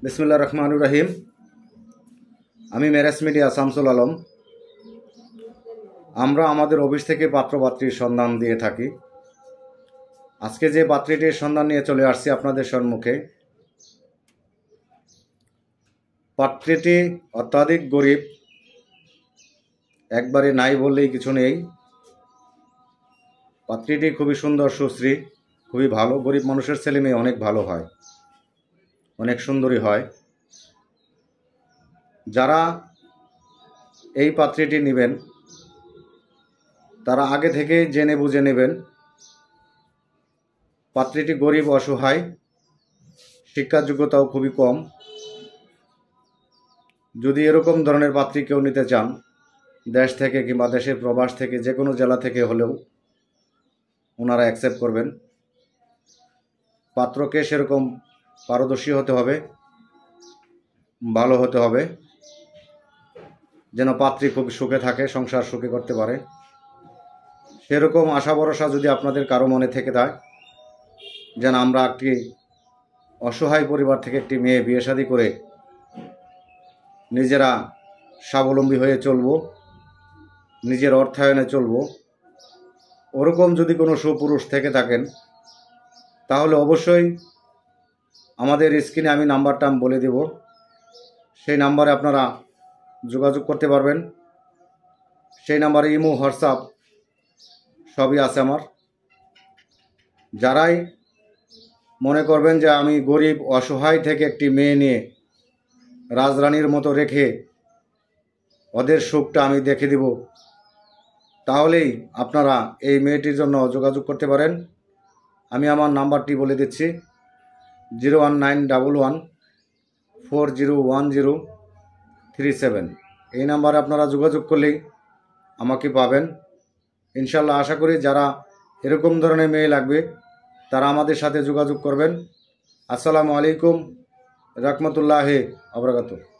বিসমিল্লাহির রহমানির রহিম। আমি মেরাজ মিডিয়া শামসুল আলম। আমরা আমাদের অফিস থেকে পাত্রপাত্রীর সন্ধান দিয়ে থাকি। আজকে যে পাত্রীটির সন্ধান নিয়ে চলে আসছি আপনাদের সম্মুখে, পাত্রীটি অত্যাধিক গরিব, একবারে নাই বললেই কিছু নেই। পাত্রীটি খুবই সুন্দর, সুশ্রী, খুবই ভালো। গরিব মানুষের ছেলে মেয়ে অনেক ভালো হয়, অনেক সুন্দরী হয়। যারা এই পাত্রীটি নেবেন তারা আগে থেকে জেনে বুঝে নেবেন। পাত্রীটি গরিব, অসহায়, শিক্ষার যোগ্যতাও খুবই কম। যদি এরকম ধরনের পাত্রী কেউ নিতে চান, দেশ থেকে কিংবা দেশের প্রবাস থেকে, যে কোনো জেলা থেকে হলেও ওনারা অ্যাকসেপ্ট করবেন। পাত্রকে সেরকম পারদর্শী হতে হবে, ভালো হতে হবে, যেন পাত্রী খুব সুখে থাকে, সংসার সুখে করতে পারে। সেরকম আশা ভরসা যদি আপনাদের কারো মনে থেকে থাকে, যেন আমরা একটি অসহায় পরিবার থেকে একটি মেয়ে বিয়ে শাদী করে নিজেরা স্বাবলম্বী হয়ে চলব, নিজের অর্থায়নে চলব, ওরকম যদি কোনো সুপুরুষ থেকে থাকেন, তাহলে অবশ্যই আমাদের স্ক্রিনে আমি নাম্বারটা বলে দেব। সেই নাম্বারে আপনারা যোগাযোগ করতে পারবেন। সেই নাম্বারে ইমো, হোয়াটসঅ্যাপ সবই আছে আমার। যারাই মনে করবেন যে আমি গরিব অসহায় থেকে একটি মেয়ে নিয়ে রাজরানীর মতো রেখে ওদের সুখটা আমি দেখে দিব, তাহলেই আপনারা এই মেয়েটির জন্য যোগাযোগ করতে পারেন। আমি আমার নাম্বারটি বলে দিচ্ছি, 01911401037। এই নাম্বারে আপনারা যোগাযোগ করলেই আমাকে পাবেন ইনশাল্লাহ। আশা করি যারা এরকম ধরনের মেয়ে লাগবে তারা আমাদের সাথে যোগাযোগ করবেন। আসসালামু আলাইকুম রহমতুল্লাহি ওয়া বারাকাতুহু।